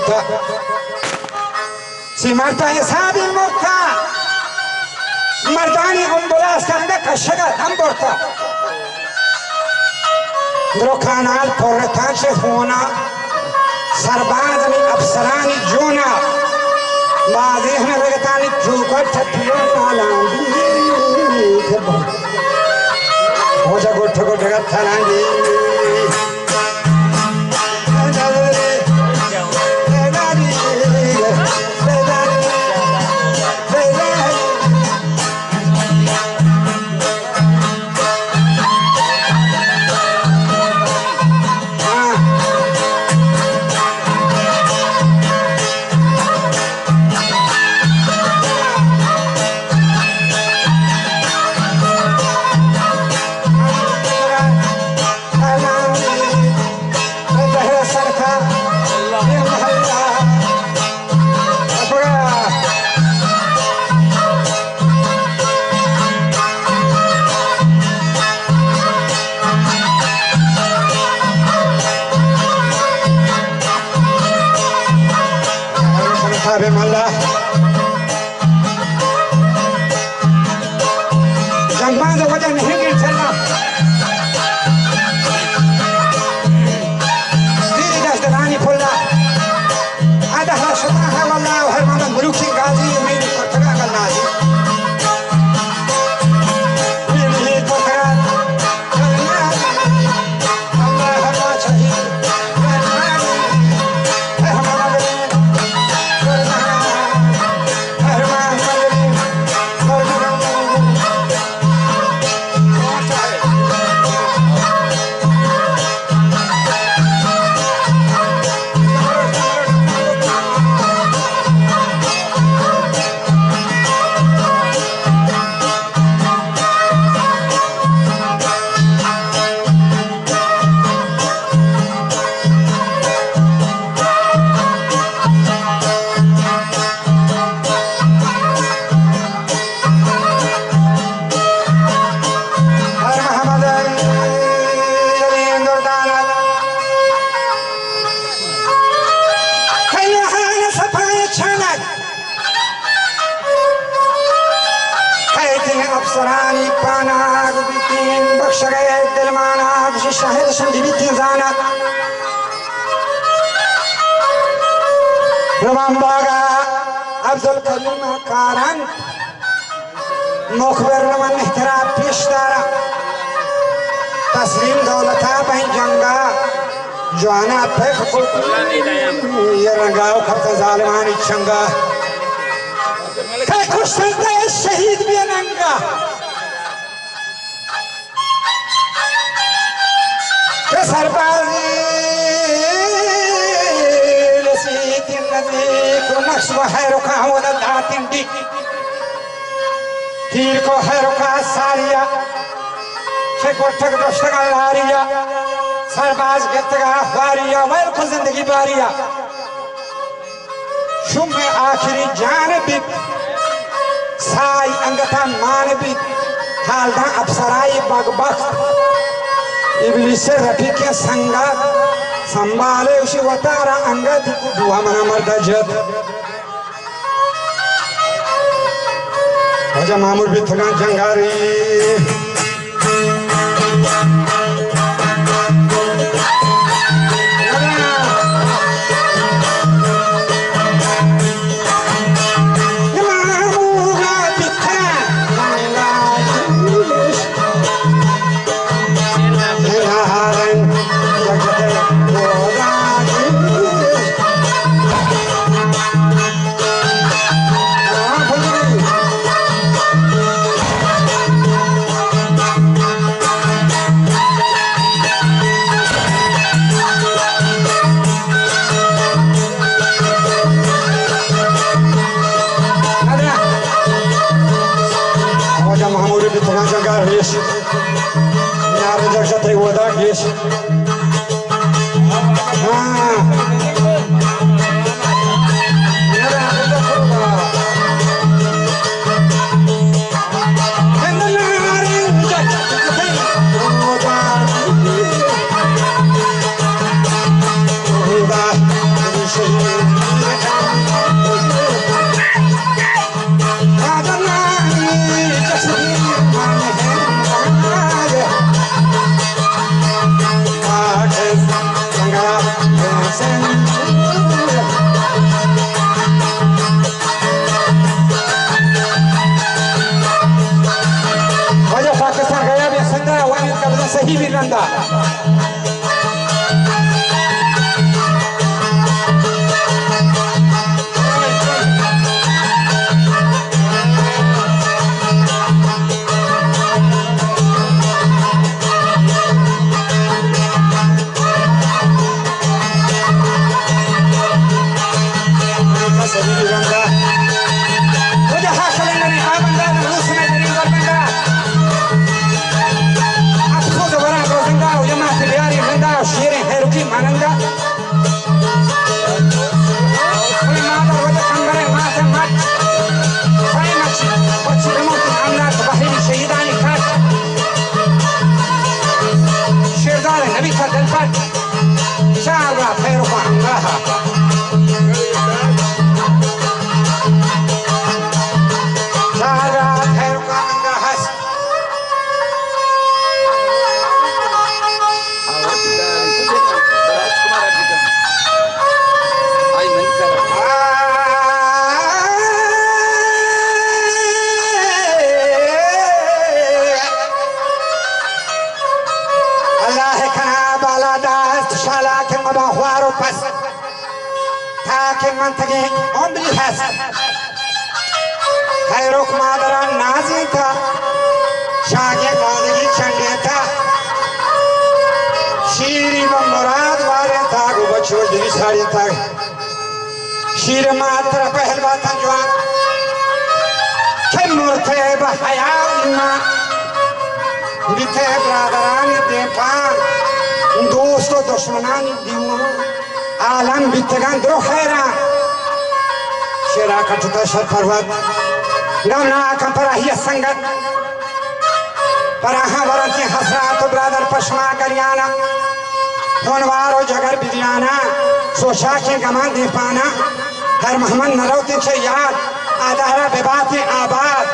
morta si marta hisabi morta mardani ambulans kanda kashaga ham borta dro kanal portan shefona सरबाज में अफसरानी जोना बाज़े हमें लगतानी चूकर छत्तियों नालांगी हो जा गोठ गोठ का थालांगी शहीद भी नंगा सरबाजी नक्श है रुका तीर को है रुका सारिया ठक दोस्तगा लारिया सरबाज गतगा वारिया वैल को जिंदगी बारिया शुम में आखिरी जान भी साई अंगता मान भी हालदा अफसराई बगबख इब्लिस से रफी के संगा संभाले उसी वतारा अंगत दुआ मना मर्दा जद आजा मामूर भी थका जंगारी सही भी रंदा सही भी रंदा मुझे हासिल नहीं आ बंदा रूस में नहीं कर बंदा शेरें हैरुकी मानंदा कोई माता वजह कंगरे माथे मत साई मच्छी बच्ची रमोत आमनाथ बाहरी शहीदानी खाट शेरदार नबी का दिलपट चारा हैरुका अंगाहा चारा हैरुका अंगाहा ताकि मंतगे उम्री हस खैरुक मादरा नाज़ी था शागे गाज़ी चंडे था शीरी व मुराद वाले था गो बच्चों दिली साड़ी था शीर मात्रा पहलवा था जवान के मुर्थे बहयाउना बिथे ब्रादरानी देपान दोस्तों दुश्मनानी दीवान आलम बितगान द्रो खैरा शेरा कटुता शर पर्वत नमना कंपराहिया संगत पराहा वरंती हसरात ब्रादर पश्मा करियाना होनवारो जगर बिदियाना सोशा के गमान दे पाना हर मोहम्मद नरोते छे याद आधारा बेबाते आबाद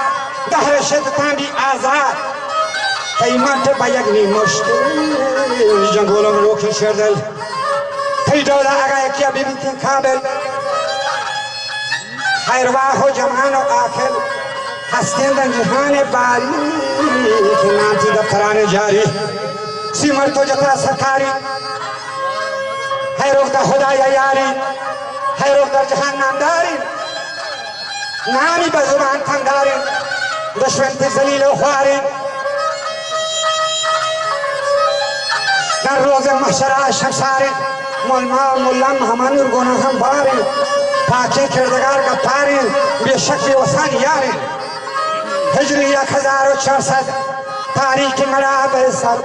दहर शदता भी आजाद कीमत बयगनी मुश्किल जंगलों में रोकी शेरदल डोला आगा क्या बीबी थी खाबल खैरवा हो जमानो आखिर हस्तेंदन जहाने बारी के नाम से दफ्तराने जारी सीमर तो जतरा सरकारी है रोकता खुदाया यारी है रोकता जहान नामदारी नामी बजुबान थंदारी दुश्मन थे जलीलो ख्वारी दर रोज़े महशरा शमसारी मुल्मा मुल्लाम हमानुर गुनाह हम बारे पाके किरदगार का पारे बेशक ये वसान यारे हिजरी 1400 तारीख मराब सर